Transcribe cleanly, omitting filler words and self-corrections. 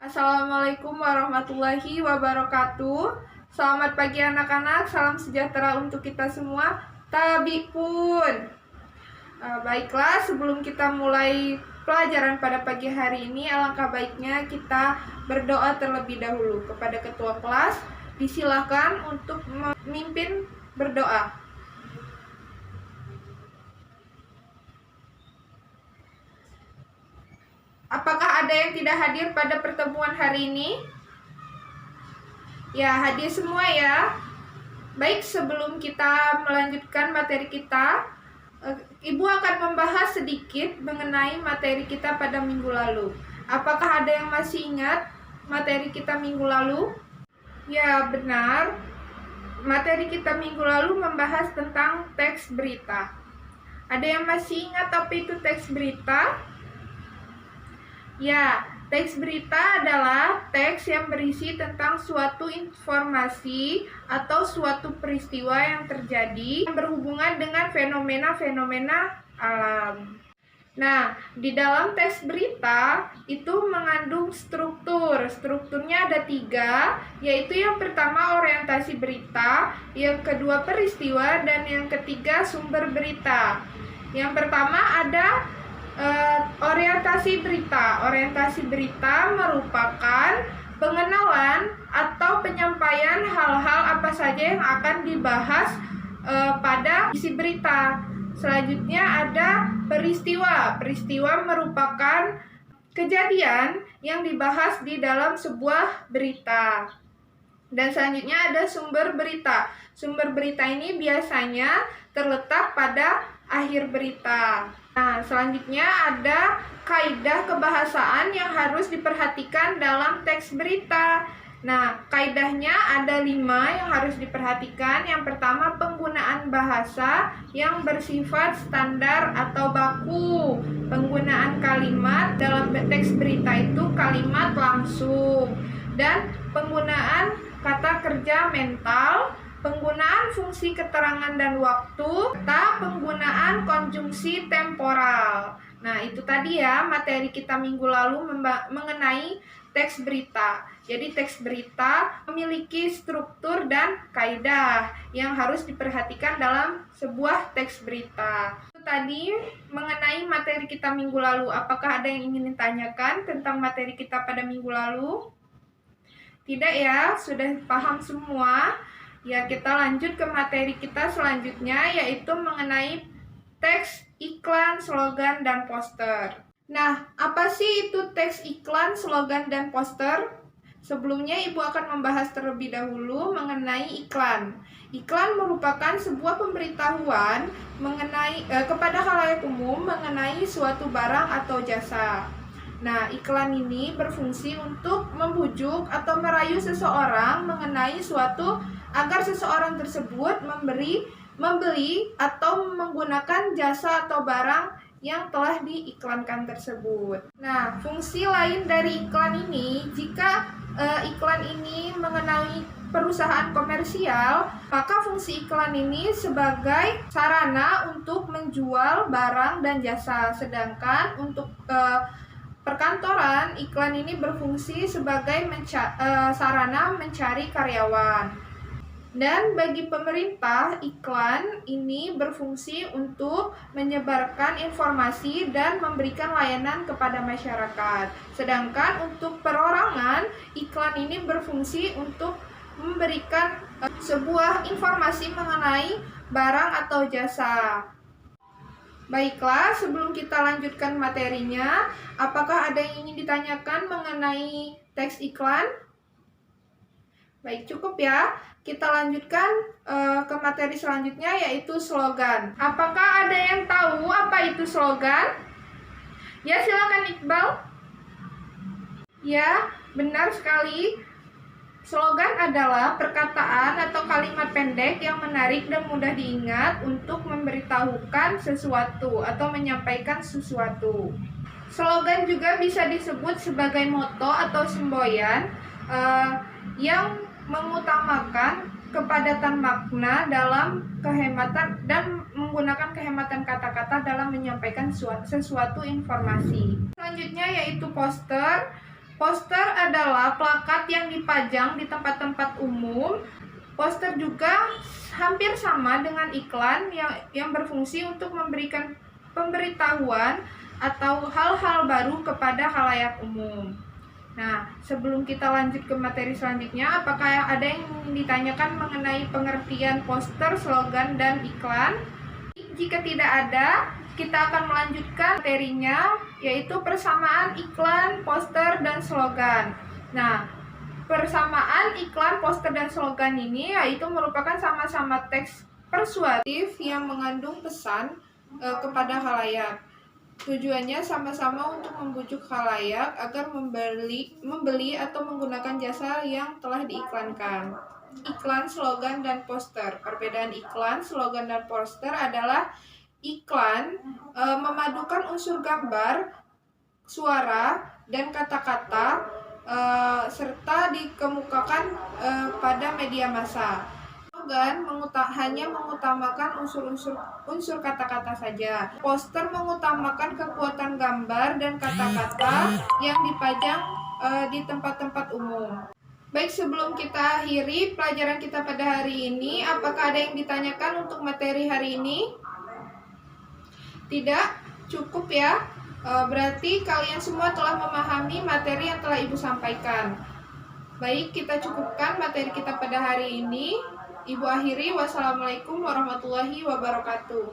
Assalamualaikum warahmatullahi wabarakatuh. Selamat pagi anak-anak, salam sejahtera untuk kita semua. Tabipun. Baiklah, sebelum kita mulai pelajaran pada pagi hari ini, alangkah baiknya kita berdoa terlebih dahulu. Kepada ketua kelas, disilakan untuk memimpin berdoa. Apakah ada yang tidak hadir pada pertemuan hari ini? Ya, hadir semua ya. Baik, sebelum kita melanjutkan materi kita, Ibu akan membahas sedikit mengenai materi kita pada minggu lalu. Apakah ada yang masih ingat materi kita minggu lalu? Ya, benar. Materi kita minggu lalu membahas tentang teks berita. Ada yang masih ingat apa itu teks berita? Ya, teks berita adalah teks yang berisi tentang suatu informasi atau suatu peristiwa yang terjadi yang berhubungan dengan fenomena-fenomena alam. Nah, di dalam teks berita itu mengandung struktur. Strukturnya ada 3, yaitu yang pertama orientasi berita, yang kedua peristiwa, dan yang ketiga sumber berita. Yang pertama ada orientasi berita. Orientasi berita merupakan pengenalan atau penyampaian hal-hal apa saja yang akan dibahas pada isi berita. Selanjutnya ada peristiwa. Peristiwa merupakan kejadian yang dibahas di dalam sebuah berita. Dan selanjutnya ada sumber berita. Sumber berita ini biasanya terletak pada akhir berita. Nah, selanjutnya ada kaidah kebahasaan yang harus diperhatikan dalam teks berita. Nah, kaidahnya ada 5 yang harus diperhatikan. Yang pertama, penggunaan bahasa yang bersifat standar atau baku. Penggunaan kalimat dalam teks berita itu kalimat langsung. Dan penggunaan kata kerja mental, penggunaan fungsi keterangan dan waktu, serta penggunaan konjungsi temporal. Nah, itu tadi ya materi kita minggu lalu mengenai teks berita. Jadi teks berita memiliki struktur dan kaidah yang harus diperhatikan dalam sebuah teks berita. Itu tadi mengenai materi kita minggu lalu. Apakah ada yang ingin ditanyakan tentang materi kita pada minggu lalu? Tidak ya, sudah paham semua. Ya, kita lanjut ke materi kita selanjutnya, yaitu mengenai teks iklan, slogan, dan poster. Nah, apa sih itu teks iklan, slogan, dan poster? Sebelumnya, Ibu akan membahas terlebih dahulu mengenai iklan. Iklan merupakan sebuah pemberitahuan mengenai kepada khalayak umum mengenai suatu barang atau jasa. Nah, iklan ini berfungsi untuk membujuk atau merayu seseorang mengenai suatu agar seseorang tersebut membeli atau menggunakan jasa atau barang yang telah diiklankan tersebut. Nah, fungsi lain dari iklan ini, jika iklan ini mengenai perusahaan komersial, maka fungsi iklan ini sebagai sarana untuk menjual barang dan jasa. Sedangkan untuk perkantoran, iklan ini berfungsi sebagai sarana mencari karyawan. Dan bagi pemerintah, iklan ini berfungsi untuk menyebarkan informasi dan memberikan layanan kepada masyarakat. Sedangkan untuk perorangan, iklan ini berfungsi untuk memberikan sebuah informasi mengenai barang atau jasa. Baiklah, sebelum kita lanjutkan materinya, apakah ada yang ingin ditanyakan mengenai teks iklan? Baik, cukup ya. Kita lanjutkan ke materi selanjutnya, yaitu slogan. Apakah ada yang tahu apa itu slogan? Ya, silakan Iqbal. Ya, benar sekali. Slogan adalah perkataan atau kalimat pendek yang menarik dan mudah diingat untuk memberitahukan sesuatu atau menyampaikan sesuatu. Slogan juga bisa disebut sebagai moto atau semboyan yang mengutamakan kepadatan makna dalam kehematan dan menggunakan kehematan kata-kata dalam menyampaikan sesuatu informasi. Selanjutnya yaitu poster. Poster adalah plakat yang dipajang di tempat-tempat umum. Poster juga hampir sama dengan iklan yang berfungsi untuk memberikan pemberitahuan atau hal-hal baru kepada khalayak umum. Nah, sebelum kita lanjut ke materi selanjutnya, apakah ada yang ditanyakan mengenai pengertian poster, slogan, dan iklan? Jika tidak ada, kita akan melanjutkan materinya, yaitu persamaan iklan, poster, dan slogan. Nah, persamaan iklan, poster, dan slogan ini yaitu merupakan sama-sama teks persuasif yang mengandung pesan kepada khalayak. Tujuannya sama-sama untuk membujuk khalayak agar membeli atau menggunakan jasa yang telah diiklankan. Iklan, slogan, dan poster. Perbedaan iklan, slogan, dan poster adalah iklan memadukan unsur gambar, suara, dan kata-kata serta dikemukakan pada media massa. Slogan hanya mengutamakan unsur kata-kata saja. Poster mengutamakan kekuatan gambar dan kata-kata yang dipajang di tempat-tempat umum. Baik, sebelum kita akhiri pelajaran kita pada hari ini, apakah ada yang ditanyakan untuk materi hari ini? Tidak? Cukup ya? Berarti kalian semua telah memahami materi yang telah Ibu sampaikan. Baik, kita cukupkan materi kita pada hari ini. Ibu akhiri, wassalamualaikum warahmatullahi wabarakatuh.